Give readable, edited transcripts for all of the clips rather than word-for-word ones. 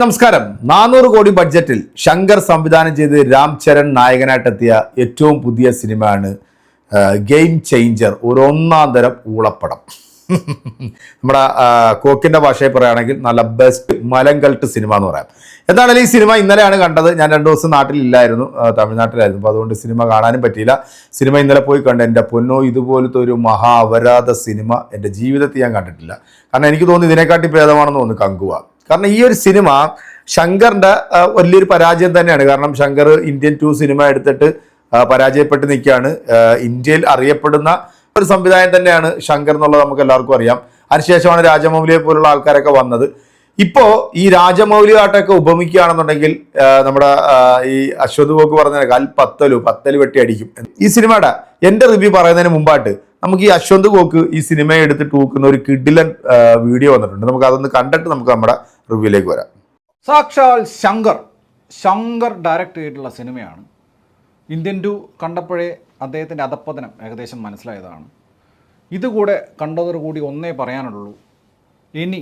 നമസ്കാരം. 400 കോടി ബഡ്ജറ്റിൽ ശങ്കർ സംവിധാനം ചെയ്ത് രാം ചരൺ നായകനായിട്ടെത്തിയ ഏറ്റവും പുതിയ സിനിമയാണ് ഗെയിം ചേഞ്ചർ. ഒരു ഒന്നാം തരം ഊളപ്പടം. നമ്മുടെ കോക്കിൻ്റെ ഭാഷയിൽ പറയുകയാണെങ്കിൽ നല്ല ബെസ്റ്റ് മലങ്കൾട്ട് സിനിമ എന്ന് പറയാം. എന്താണെങ്കിലും ഈ സിനിമ ഇന്നലെയാണ് കണ്ടത്. ഞാൻ 2 ദിവസം നാട്ടിലില്ലായിരുന്നു, തമിഴ്നാട്ടിലായിരുന്നു. അപ്പോൾ അതുകൊണ്ട് സിനിമ കാണാനും പറ്റിയില്ല. സിനിമ ഇന്നലെ പോയി കണ്ട് എൻ്റെ പൊന്നോ, ഇതുപോലത്തെ ഒരു മഹാ അപരാധ സിനിമ എൻ്റെ ജീവിതത്തിൽ ഞാൻ കണ്ടിട്ടില്ല. കാരണം എനിക്ക് തോന്നുന്നു ഇതിനെക്കാട്ടി ഭേദമാണെന്ന് തോന്നുന്നു കങ്കുവ. കാരണം ഈ ഒരു സിനിമ ശങ്കറിൻ്റെ വലിയൊരു പരാജയം തന്നെയാണ്. കാരണം ശങ്കർ ഇന്ത്യൻ 2 സിനിമ എടുത്തിട്ട് പരാജയപ്പെട്ട് നിൽക്കുകയാണ്. ഇന്ത്യയിൽ അറിയപ്പെടുന്ന ഒരു സംവിധായകൻ തന്നെയാണ് ശങ്കർ എന്നുള്ളത് നമുക്ക് എല്ലാവർക്കും അറിയാം. അതിനുശേഷമാണ് രാജമൗലിയെ പോലുള്ള ആൾക്കാരൊക്കെ വന്നത്. ഇപ്പോൾ ഈ രാജമൗലിയായിട്ടൊക്കെ ഉപമിക്കുകയാണെന്നുണ്ടെങ്കിൽ നമ്മുടെ ഈ അശ്വന്ത് ഗോക്ക് പറഞ്ഞ പത്തല് വെട്ടി അടിക്കും. ഈ സിനിമയുടെ എൻ്റെ റിവ്യൂ പറയുന്നതിന് മുമ്പായിട്ട് നമുക്ക് ഈ അശ്വന്ത് ഗോക്ക് ഈ സിനിമയെ എടുത്തിട്ട് ഊക്കുന്ന ഒരു കിഡിലൻ വീഡിയോ വന്നിട്ടുണ്ട്. നമുക്ക് അതൊന്ന് കണ്ടിട്ട് നമുക്ക് നമ്മുടെ റിവ്യൂയിലേക്ക് വരാം. സാക്ഷാൽ ശങ്കർ ഡയറക്റ്റ് ചെയ്തിട്ടുള്ള സിനിമയാണ്. ഇന്ത്യൻ 2 കണ്ടപ്പോഴേ അദ്ദേഹത്തിൻ്റെ അധപ്പതനം ഏകദേശം മനസ്സിലായതാണ്. ഇതുകൂടെ കണ്ടതോടുകൂടി ഒന്നേ പറയാനുള്ളൂ, ഇനി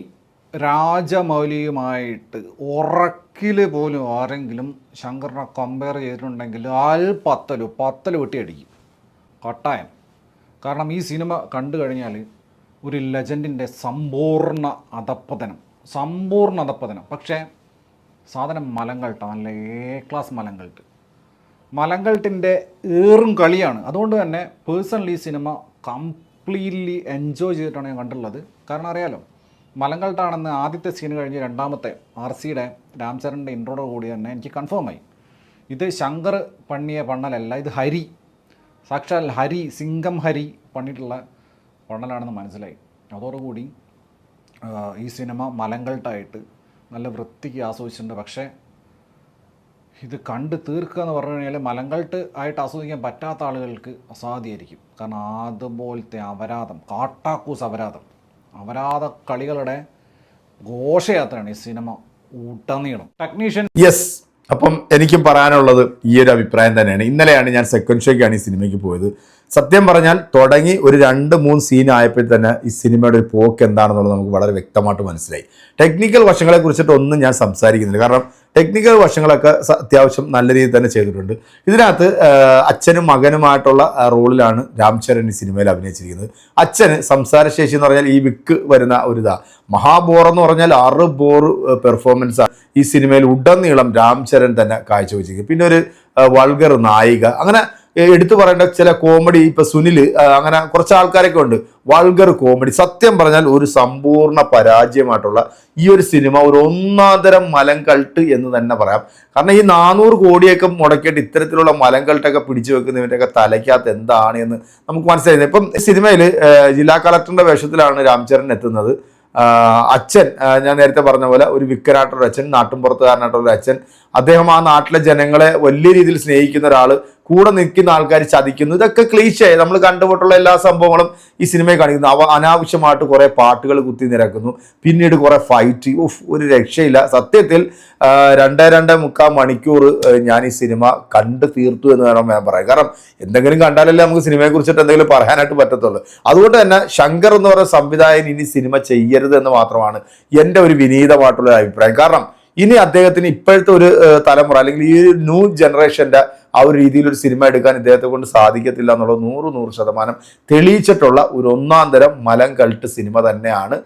രാജമൗലിയുമായിട്ട് ഉറക്കിൽ പോലും ആരെങ്കിലും ശങ്കറിനെ കമ്പയർ ചെയ്തിട്ടുണ്ടെങ്കിൽ പത്തല് വെട്ടി അടിക്കും കട്ടായം. കാരണം ഈ സിനിമ കണ്ടു കഴിഞ്ഞാൽ ഒരു ലെജൻഡിൻ്റെ സമ്പൂർണ്ണ അധപ്പതനം. പക്ഷേ സാധനം മലങ്കൾട്ട്, നല്ല A ക്ലാസ് മലങ്കൾട്ടിൻ്റെ ഏറും കളിയാണ്. അതുകൊണ്ട് തന്നെ പേഴ്സണലി ഈ സിനിമ കംപ്ലീറ്റ്ലി എൻജോയ് ചെയ്തിട്ടാണ് ഞാൻ കണ്ടുള്ളത്. കാരണം അറിയാലോ, മലങ്കൾട്ടാണെന്ന് ആദ്യത്തെ സീൻ കഴിഞ്ഞ് രണ്ടാമത്തെ RCയുടെ രാംചരൻ്റെ ഇൻട്രോയുടെ കൂടി തന്നെ എനിക്ക് കൺഫേമായി. ഇത് ശങ്കർ പണിയ പണ്ണലല്ല, ഇത് സാക്ഷാൽ സിംഗം ഹരി പണിയിട്ടുള്ള പണ്ണലാണെന്ന് മനസ്സിലായി. അതോടുകൂടി ഈ സിനിമ മലങ്കൾട്ടായിട്ട് നല്ല വൃത്തിക്ക് ആസ്വദിച്ചിട്ടുണ്ട്. പക്ഷേ ഇത് കണ്ട് തീർക്കുക എന്ന് പറഞ്ഞു കഴിഞ്ഞാൽ മലങ്കൾട്ട് ആയിട്ട് ആസ്വദിക്കാൻ പറ്റാത്ത ആളുകൾക്ക് അസാധ്യമായിരിക്കും. കാരണം അതുപോലത്തെ കാട്ടാക്കൂസ് അപരാധ കളികളുടെ ഘോഷയാത്രയാണ് ഈ സിനിമ ഉടനീളം. ടെക്നീഷ്യൻ അപ്പം എനിക്കും പറയാനുള്ളത് ഈ ഒരു അഭിപ്രായം തന്നെയാണ്. ഇന്നലെയാണ് ഞാൻ സെക്കൻഡ് ഷോയ്ക്കാണ് ഈ സിനിമയ്ക്ക് പോയത്. സത്യം പറഞ്ഞാൽ തുടങ്ങി ഒരു 2-3 സീൻ ആയപ്പോൾ തന്നെ ഈ സിനിമയുടെ ഒരു പോക്ക് എന്താണെന്നുള്ളത് നമുക്ക് വളരെ വ്യക്തമായിട്ട് മനസ്സിലായി. ടെക്നിക്കൽ വശങ്ങളെ കുറിച്ചിട്ടൊന്നും ഞാൻ സംസാരിക്കുന്നില്ല. കാരണം ടെക്നിക്കൽ വശങ്ങളൊക്കെ അത്യാവശ്യം നല്ല രീതിയിൽ തന്നെ ചെയ്തിട്ടുണ്ട്. ഇതിനകത്ത് അച്ഛനും മകനുമായിട്ടുള്ള റോളിലാണ് രാം ചരൺ ഈ സിനിമയിൽ അഭിനയിച്ചിരിക്കുന്നത്. അച്ഛന് സംസാരശേഷി എന്ന് പറഞ്ഞാൽ ഈ വിക്ക് വരുന്ന ഒരു മഹാബോറെന്ന് പറഞ്ഞാൽ 6 ബോറ് പെർഫോമൻസാണ് ഈ സിനിമയിൽ ഉടനീളം രാം ചരൺ തന്നെ കാഴ്ചവെച്ചിരിക്കുന്നത്. പിന്നെ ഒരു വൾഗർ നായിക, അങ്ങനെ എടുത്തു പറയേണ്ട ചില കോമഡി, ഇപ്പം സുനിൽ, അങ്ങനെ കുറച്ച് ആൾക്കാരൊക്കെ ഉണ്ട് വൾഗർ കോമഡി. സത്യം പറഞ്ഞാൽ ഒരു സമ്പൂർണ്ണ പരാജയമായിട്ടുള്ള ഈ ഒരു സിനിമ ഒരു ഒന്നാന്തരം മലങ്കൾട്ട് എന്ന് തന്നെ പറയാം. കാരണം ഈ 400 കോടിയൊക്കെ മുടക്കിയിട്ട് ഇത്തരത്തിലുള്ള മലങ്കൾട്ടൊക്കെ പിടിച്ചു വെക്കുന്നതിൻ്റെയൊക്കെ തലയ്ക്കകത്ത് എന്താണ് എന്ന് നമുക്ക് മനസ്സിലായിരുന്നു. ഇപ്പം സിനിമയിൽ ജില്ലാ കളക്ടറിൻ്റെ വേഷത്തിലാണ് രാം ചരൺ എത്തുന്നത്. അച്ഛൻ ഞാൻ നേരത്തെ പറഞ്ഞ പോലെ ഒരു വിക്കനായിട്ടൊരു അച്ഛൻ, നാട്ടുംപുറത്തുകാരനായിട്ടൊരു അച്ഛൻ. അദ്ദേഹം ആ നാട്ടിലെ ജനങ്ങളെ വലിയ രീതിയിൽ സ്നേഹിക്കുന്ന ഒരാൾ, കൂടെ നിൽക്കുന്ന ആൾക്കാർ ചതിക്കുന്നു. ഇതൊക്കെ ക്ലീശേ നമ്മൾ കണ്ടുപോയിട്ടുള്ള എല്ലാ സംഭവങ്ങളും ഈ സിനിമയിൽ കാണിക്കുന്നു. അനാവശ്യമായിട്ട് കുറേ പാട്ടുകൾ കുത്തി നിരക്കുന്നു, പിന്നീട് കുറേ ഫൈറ്റ്, ഒരു രക്ഷയില്ല. സത്യത്തിൽ 2-2.25 മണിക്കൂർ ഞാൻ ഈ സിനിമ കണ്ട് തീർത്തു എന്ന് വേണം ഞാൻ പറയാം. കാരണം എന്തെങ്കിലും കണ്ടാലല്ലേ നമുക്ക് സിനിമയെ കുറിച്ചിട്ട് എന്തെങ്കിലും പറയാനായിട്ട് പറ്റത്തുള്ളൂ. അതുകൊണ്ട് തന്നെ ശങ്കർ എന്ന് പറയുന്ന സംവിധായകൻ ഇനി സിനിമ ചെയ്യരുത് എന്ന് മാത്രമാണ് എൻ്റെ ഒരു വിനീതമായിട്ടുള്ള അഭിപ്രായം. കാരണം ഇനി അദ്ദേഹത്തിന് ഇപ്പോഴത്തെ ഒരു തലമുറ അല്ലെങ്കിൽ ഈ ഒരു ന്യൂ ജനറേഷൻ്റെ ആ ഒരു രീതിയിലൊരു സിനിമ എടുക്കാൻ ഇദ്ദേഹത്തെ കൊണ്ട് സാധിക്കത്തില്ല എന്നുള്ളത് 100% തെളിയിച്ചിട്ടുള്ള ഒരു ഒന്നാന്തരം മലങ്കൾട്ട് സിനിമ തന്നെയാണ്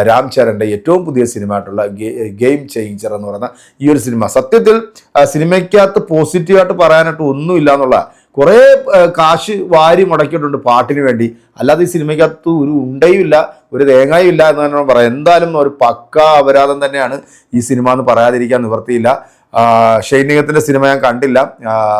രാം ചരൻ്റെ ഏറ്റവും പുതിയ സിനിമ ആയിട്ടുള്ള ഗെയിം ചേഞ്ചർ എന്ന് പറയുന്ന ഈ ഒരു സിനിമ. സത്യത്തിൽ സിനിമയ്ക്കകത്ത് പോസിറ്റീവായിട്ട് പറയാനായിട്ട് ഒന്നുമില്ല എന്നുള്ള, കുറേ കാശ് വാരി മുടക്കിയിട്ടുണ്ട് പാട്ടിന് വേണ്ടി. അല്ലാതെ ഈ സിനിമയ്ക്കകത്ത് ഒരു ഉണ്ടയും ഇല്ല, ഒരു തേങ്ങയും ഇല്ല എന്ന് തന്നെ പറയാം. എന്തായാലും ഒരു പക്കാ അപരാധം തന്നെയാണ് ഈ സിനിമ എന്ന് പറയാതിരിക്കാൻ നിവൃത്തിയില്ല. ഷൈനികത്തിൻ്റെ സിനിമ ഞാൻ കണ്ടില്ല,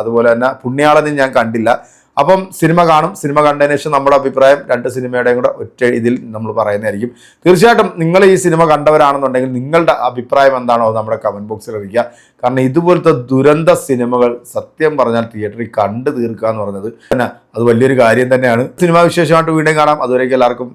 അതുപോലെ തന്നെ പുണ്യാളനും ഞാൻ കണ്ടില്ല. അപ്പം സിനിമ കാണും. സിനിമ കണ്ടതിന് ശേഷം നമ്മുടെ അഭിപ്രായം 2 സിനിമയുടെയും കൂടെ ഒറ്റ ഇതിൽ നമ്മൾ പറയുന്നതായിരിക്കും. തീർച്ചയായിട്ടും നിങ്ങൾ ഈ സിനിമ കണ്ടവരാണെന്നുണ്ടെങ്കിൽ നിങ്ങളുടെ അഭിപ്രായം എന്താണോ അത് നമ്മുടെ കമൻറ്റ് ബോക്സിൽ അറിയിക്കുക. കാരണം ഇതുപോലത്തെ ദുരന്ത സിനിമകൾ സത്യം പറഞ്ഞാൽ തിയേറ്ററിൽ കണ്ടു തീർക്കുക എന്ന് പറഞ്ഞത് തന്നെ അത് വലിയൊരു കാര്യം തന്നെയാണ്. സിനിമാ വിശേഷമായിട്ട് വീണ്ടും കാണാം. അതുവരേക്കും എല്ലാവർക്കും